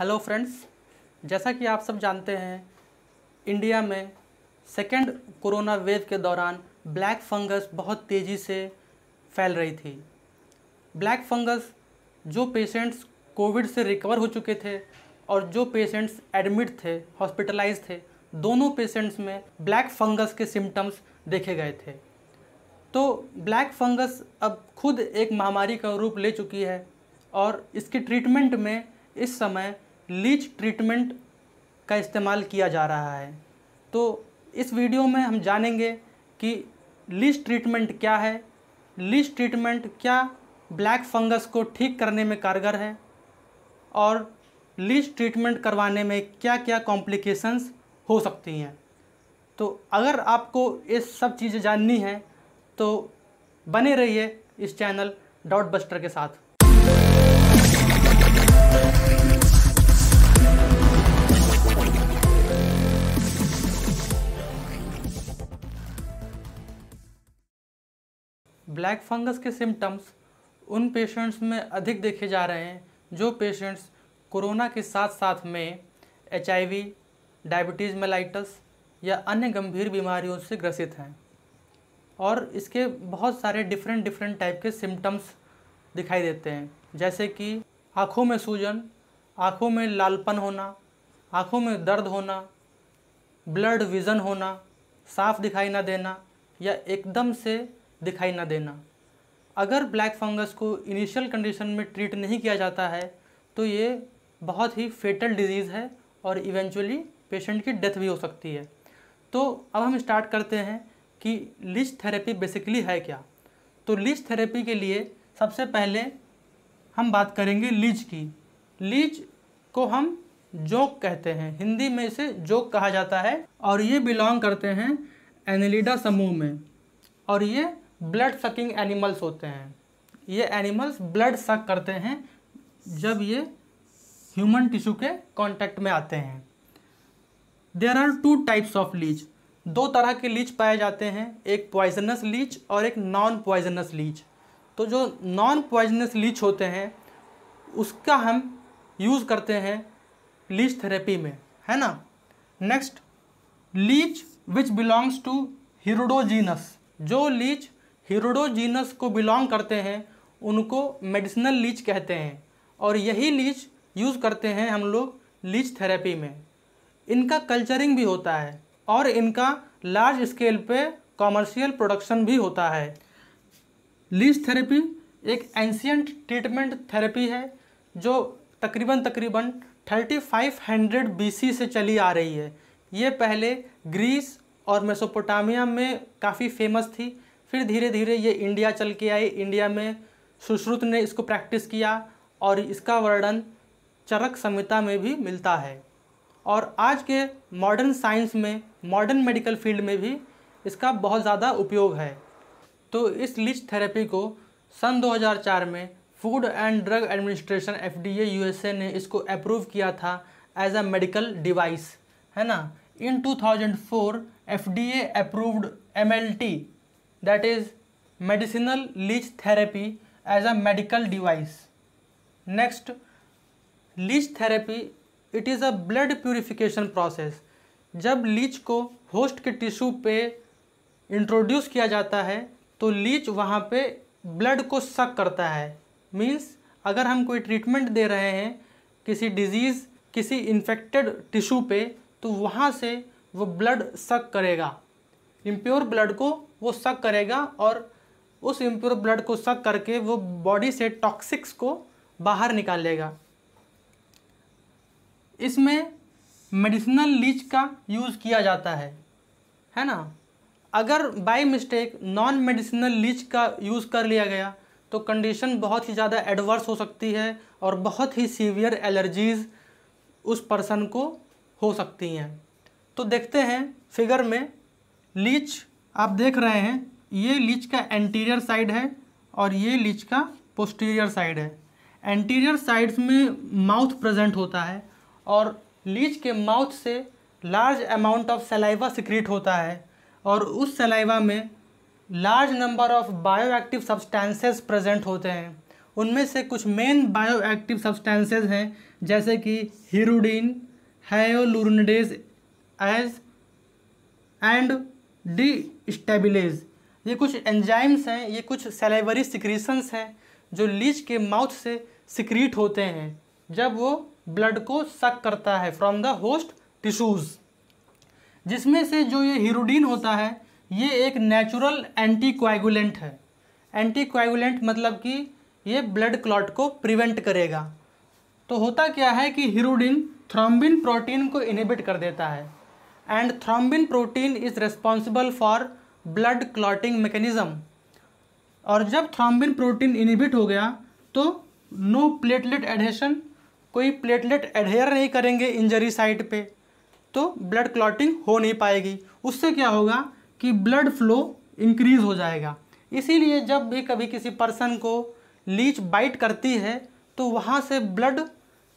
Hello friends, जैसा कि आप सब जानते हैं, इंडिया में सेकेंड कोरोना वेव के दौरान ब्लैक फंगस बहुत तेज़ी से फैल रही थी। ब्लैक फंगस जो पेशेंट्स कोविड से रिकवर हो चुके थे और जो पेशेंट्स एडमिट थे, हॉस्पिटलाइज थे, दोनों पेशेंट्स में ब्लैक फंगस के सिम्टम्स देखे गए थे। तो ब्लैक फंगस अब खुद एक महामारी का रूप ले चुकी है और इसके ट्रीटमेंट में इस समय लीच ट्रीटमेंट का इस्तेमाल किया जा रहा है। तो इस वीडियो में हम जानेंगे कि लीच ट्रीटमेंट क्या है, लीच ट्रीटमेंट क्या ब्लैक फंगस को ठीक करने में कारगर है और लीच ट्रीटमेंट करवाने में क्या क्या कॉम्प्लिकेशंस हो सकती हैं। तो अगर आपको ये सब चीज़ें जाननी है तो बने रहिए इस चैनल डॉट बस्टर के साथ। ब्लैक फंगस के सिम्टम्स उन पेशेंट्स में अधिक देखे जा रहे हैं जो पेशेंट्स कोरोना के साथ साथ में HIV, डायबिटीज़ मेलाइटस या अन्य गंभीर बीमारियों से ग्रसित हैं और इसके बहुत सारे डिफरेंट टाइप के सिम्टम्स दिखाई देते हैं, जैसे कि आँखों में सूजन, आँखों में लालपन होना, आँखों में दर्द होना, ब्लड विज़न होना, साफ दिखाई ना देना या एकदम से दिखाई ना देना। अगर ब्लैक फंगस को इनिशियल कंडीशन में ट्रीट नहीं किया जाता है तो ये बहुत ही फेटल डिजीज़ है और इवेंचुअली पेशेंट की डेथ भी हो सकती है। तो अब हम स्टार्ट करते हैं कि लीच थेरेपी बेसिकली है क्या। तो लीच थेरेपी के लिए सबसे पहले हम बात करेंगे लीच की। लीच को हम जोक कहते हैं, हिंदी में इसे जोक कहा जाता है और ये बिलोंग करते हैं एनेलिडा समूह में और ये ब्लड सकिंग एनिमल्स होते हैं। ये एनिमल्स ब्लड सक करते हैं जब ये ह्यूमन टिश्यू के कांटेक्ट में आते हैं। There are 2 types of leech. 2 तरह के लीच पाए जाते हैं, एक पॉइजनस लीच और एक नॉन पॉइजनस लीच। तो जो नॉन पॉइजनस लीच होते हैं उसका हम यूज़ करते हैं लीच थेरेपी में, है ना। Next, leech which belongs to hirudogenus. जो लीच हिरुडोजीनस को बिलोंग करते हैं उनको मेडिसिनल लीच कहते हैं और यही लीच यूज़ करते हैं हम लोग लीच थेरेपी में। इनका कल्चरिंग भी होता है और इनका लार्ज स्केल पे कॉमर्शियल प्रोडक्शन भी होता है। लीच थेरेपी एक एंशियंट ट्रीटमेंट थेरेपी है जो तकरीबन 3500 BC से चली आ रही है। ये पहले ग्रीस और मेसोपोटामिया में काफ़ी फेमस थी, फिर धीरे धीरे ये इंडिया चल के आई। इंडिया में सुश्रुत ने इसको प्रैक्टिस किया और इसका वर्णन चरक संहिता में भी मिलता है और आज के मॉडर्न साइंस में, मॉडर्न मेडिकल फील्ड में भी इसका बहुत ज़्यादा उपयोग है। तो इस लीच थेरेपी को सन 2004 में food and drug administration FDA USA ने इसको अप्रूव किया था एज अ मेडिकल डिवाइस, है ना। In 2004 FDA approved MLT, that is medicinal leech therapy, as a medical device. Next, leech therapy, it is a blood purification process. जब Leach को host के tissue पे इंट्रोड्यूस किया जाता है तो लीच वहाँ पे ब्लड को सक करता है। मीन्स अगर हम कोई ट्रीटमेंट दे रहे हैं किसी डिजीज़, किसी इन्फेक्टेड टिश्यू पे, तो वहाँ से वो ब्लड सक करेगा, इम्प्योर ब्लड को वो सक करेगा और उस इम्प्योर ब्लड को सक करके वो बॉडी से टॉक्सिक्स को बाहर निकालेगा। इसमें मेडिसिनल लीच का यूज़ किया जाता है ना। अगर by mistake non medicinal leech का यूज़ कर लिया गया तो कंडीशन बहुत ही ज़्यादा एडवर्स हो सकती है और बहुत ही सीवियर एलर्जीज़ उस पर्सन को हो सकती हैं। तो देखते हैं फिगर में, लीच आप देख रहे हैं, ये लीच का एंटीरियर साइड है और ये लीच का पोस्टीरियर साइड है। एंटीरियर साइड्स में माउथ प्रेजेंट होता है और लीच के माउथ से large amount of saliva secrete होता है और उस सलाइवा में large number of bioactive substances present होते हैं उनमें से कुछ मेन बायोएक्टिव सब्सटेंसेस हैं जैसे कि हिरुडिन, हाइलोरुनिडेज एज एंड डी स्टेबिलेज। ये कुछ एंजाइम्स हैं, ये कुछ सैलिवरी सिक्रीशंस हैं जो लीच के माउथ से सिक्रीट होते हैं जब वो ब्लड को सक करता है फ्रॉम द होस्ट टिश्यूज़, जिसमें से जो ये हिरुडिन होता है ये एक नेचुरल एंटीकोएगुलेंट है। एंटीकोएगुलेंट मतलब कि ये ब्लड क्लॉट को प्रिवेंट करेगा। तो होता क्या है कि हिरुडिन थ्रोम्बिन प्रोटीन को इनहिबिट कर देता है and thrombin protein is responsible for blood clotting mechanism. और जब थ्रोम्बिन प्रोटीन इनहिबिट हो गया तो नो प्लेटलेट एडहेशन, कोई प्लेटलेट एडहेयर नहीं करेंगे इंजरी साइट पे, तो ब्लड क्लॉटिंग हो नहीं पाएगी। उससे क्या होगा कि ब्लड फ्लो इंक्रीज हो जाएगा। इसीलिए जब भी कभी किसी पर्सन को लीच बाइट करती है तो वहाँ से ब्लड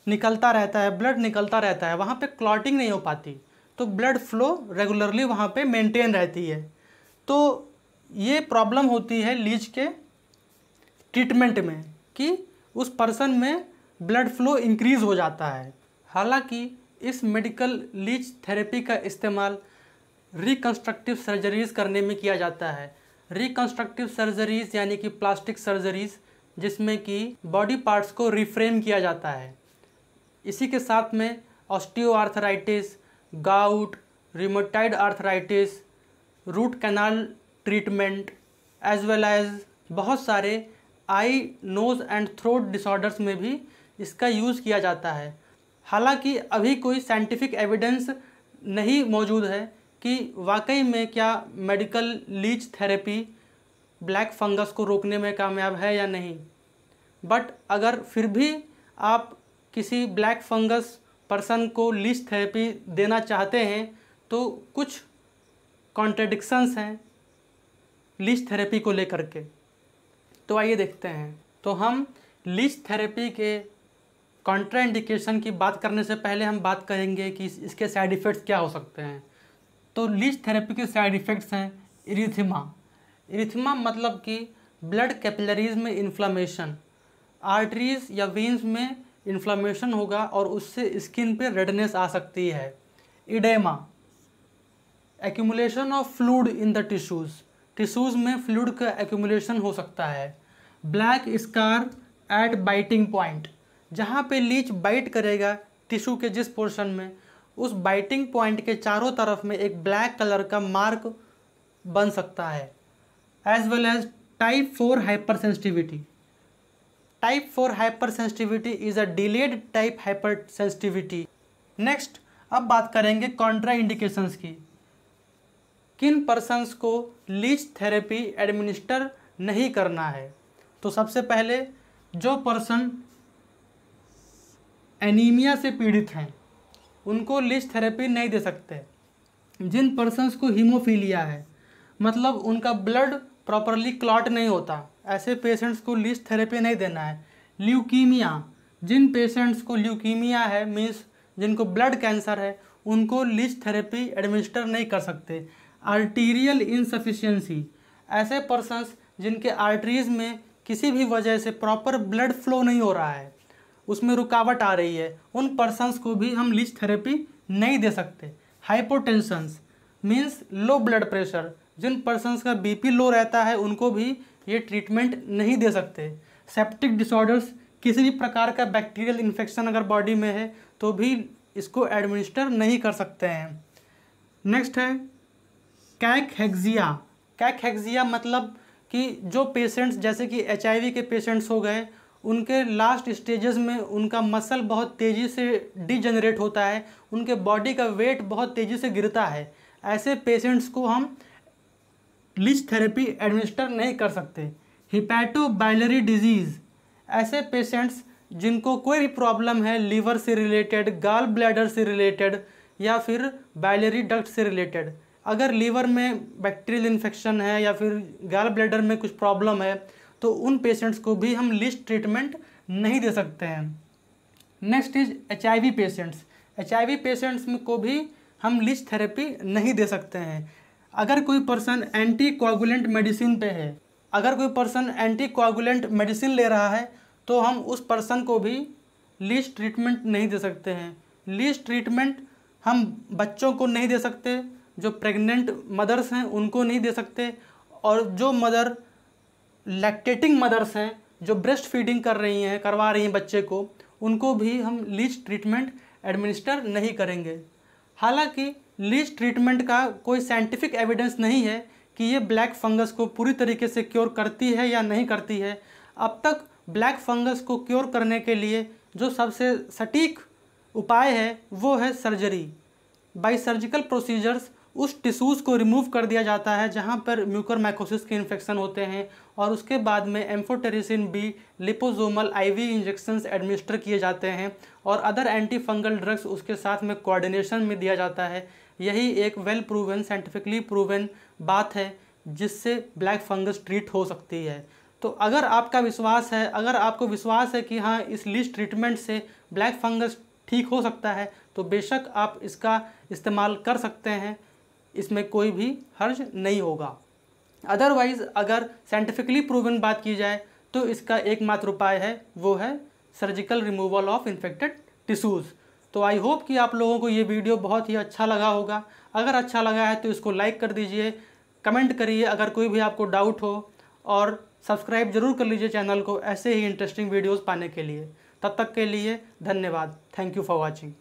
निकलता रहता है, वहाँ पे क्लॉटिंग नहीं हो पाती, तो ब्लड फ्लो रेगुलरली वहाँ पे मेंटेन रहती है। तो ये प्रॉब्लम होती है लीच के ट्रीटमेंट में कि उस पर्सन में ब्लड फ्लो इंक्रीज हो जाता है। हालांकि इस मेडिकल लीच थेरेपी का इस्तेमाल रिकंस्ट्रक्टिव सर्जरीज़ करने में किया जाता है। रिकंस्ट्रक्टिव सर्जरीज़ यानी कि प्लास्टिक सर्जरीज़ जिसमें कि बॉडी पार्ट्स को रिफ्रेम किया जाता है। इसी के साथ में osteoarthritis, gout, rheumatoid arthritis, root canal treatment as well as बहुत सारे eye, nose and throat disorders में भी इसका यूज़ किया जाता है। हालांकि अभी कोई साइंटिफिक एविडेंस नहीं मौजूद है कि वाकई में क्या medical leech therapy black fungus को रोकने में कामयाब है या नहीं। बट अगर फिर भी आप किसी ब्लैक फंगस पर्सन को लीच थेरेपी देना चाहते हैं तो कुछ कॉन्ट्रडिक्शंस हैं लीच थेरेपी को लेकर के। तो आइए देखते हैं। तो हम लीच थेरेपी के कॉन्ट्राइंडिकेशन की बात करने से पहले हम बात करेंगे कि इसके साइड इफ़ेक्ट्स क्या हो सकते हैं। तो लीच थेरेपी के साइड इफ़ेक्ट्स हैं इरिथमा मतलब कि ब्लड कैपिलरीज में इन्फ्लामेशन, आर्टरीज या वेन्स में इन्फ्लामेशन होगा और उससे स्किन पे रेडनेस आ सकती है। Edema, accumulation of fluid in the tissues में फ्लूइड का एक्यूमुलेशन हो सकता है। Black scar at biting point, जहाँ पे लीच बाइट करेगा टिश्यू के जिस पोर्शन में, उस बाइटिंग पॉइंट के चारों तरफ में एक ब्लैक कलर का मार्क बन सकता है। As well as type 4 hypersensitivity. Type 4 hypersensitivity is a delayed type hypersensitivity. Next अब बात करेंगे कॉन्ट्रा इंडिकेशंस की। किन पर्सन्स को लीच थेरेपी एडमिनिस्टर नहीं करना है। तो सबसे पहले जो पर्सन एनीमिया से पीड़ित हैं उनको लीच थेरेपी नहीं दे सकते। जिन पर्सन्स को हीमोफीलिया है मतलब उनका ब्लड प्रॉपरली क्लॉट नहीं होता, ऐसे पेशेंट्स को लीच थेरेपी नहीं देना है। ल्यूकीमिया, जिन पेशेंट्स को ल्यूकीमिया है मीन्स जिनको ब्लड कैंसर है, उनको लीच थेरेपी एडमिनिस्टर नहीं कर सकते। आर्टीरियल इनसफिशिएंसी, ऐसे पर्सन्स जिनके आर्टरीज में किसी भी वजह से प्रॉपर ब्लड फ्लो नहीं हो रहा है, उसमें रुकावट आ रही है, उन पर्सन्स को भी हम लीच थेरेपी नहीं दे सकते। हाइपोटेंशंस मीन्स लो ब्लड प्रेशर, जिन पर्सन्स का बीपी लो रहता है उनको भी ये ट्रीटमेंट नहीं दे सकते। सेप्टिक डिसऑर्डर्स, किसी भी प्रकार का बैक्टीरियल इन्फेक्शन अगर बॉडी में है तो भी इसको एडमिनिस्टर नहीं कर सकते हैं। नेक्स्ट है कैकहेक्सिया। कैकहेक्सिया मतलब कि जो पेशेंट्स जैसे कि HIV के पेशेंट्स हो गए, उनके लास्ट स्टेजेस में उनका मसल बहुत तेज़ी से डिजेनरेट होता है, उनके बॉडी का वेट बहुत तेज़ी से गिरता है, ऐसे पेशेंट्स को हम लीच थेरेपी एडमिनिस्टर नहीं कर सकते। हिपैटोबाइलरी डिजीज़, ऐसे पेशेंट्स जिनको कोई भी प्रॉब्लम है लीवर से रिलेटेड, गॉल ब्लैडर से रिलेटेड या फिर बाइलरी डक्ट से रिलेटेड, अगर लीवर में बैक्टीरियल इन्फेक्शन है या फिर गॉल ब्लैडर में कुछ प्रॉब्लम है तो उन पेशेंट्स को भी हम लीच ट्रीटमेंट नहीं दे सकते हैं। Next is HIV patients. HIV patients में को भी हम लीच थेरेपी नहीं दे सकते हैं। अगर कोई पर्सन एंटी कोआगुलेंट मेडिसिन पे है, अगर कोई पर्सन एंटी कोआगुलेंट मेडिसिन ले रहा है तो हम उस पर्सन को भी लीस्ट ट्रीटमेंट नहीं दे सकते हैं। लीस्ट ट्रीटमेंट हम बच्चों को नहीं दे सकते, जो प्रेग्नेंट मदर्स हैं उनको नहीं दे सकते, और जो मदर लैक्टेटिंग मदर्स हैं जो ब्रेस्ट फीडिंग करवा रही हैं बच्चे को, उनको भी हम लीस्ट ट्रीटमेंट एडमिनिस्टर नहीं करेंगे। हालांकि लीस्ट ट्रीटमेंट का कोई साइंटिफिक एविडेंस नहीं है कि ये ब्लैक फंगस को पूरी तरीके से क्योर करती है या नहीं करती है। अब तक ब्लैक फंगस को क्योर करने के लिए जो सबसे सटीक उपाय है वो है सर्जरी। बाय सर्जिकल प्रोसीजर्स उस टिश्यूज़ को रिमूव कर दिया जाता है जहां पर म्यूकरमाइकोसिस के इन्फेक्शन होते हैं, और उसके बाद में amphotericin B liposomal IV injections administer किए जाते हैं, और अदर एंटी फंगल ड्रग्स उसके साथ में कोऑर्डिनेशन में दिया जाता है। यही एक वेल प्रूवन, साइंटिफिकली प्रूवन बात है जिससे ब्लैक फंगस ट्रीट हो सकती है। तो अगर आपका विश्वास है, अगर आपको विश्वास है कि हाँ इस लीस्ट ट्रीटमेंट से ब्लैक फंगस ठीक हो सकता है, तो बेशक आप इसका इस्तेमाल कर सकते हैं, इसमें कोई भी हर्ज नहीं होगा। अदरवाइज़ अगर साइंटिफिकली प्रूवन बात की जाए तो इसका एकमात्र उपाय है वो है surgical removal of infected tissues. तो आई होप कि आप लोगों को ये वीडियो बहुत ही अच्छा लगा होगा। अगर अच्छा लगा है तो इसको लाइक कर दीजिए, कमेंट करिए अगर कोई भी आपको डाउट हो, और सब्सक्राइब जरूर कर लीजिए चैनल को ऐसे ही इंटरेस्टिंग वीडियोस पाने के लिए। तब तक के लिए धन्यवाद। Thank you for watching.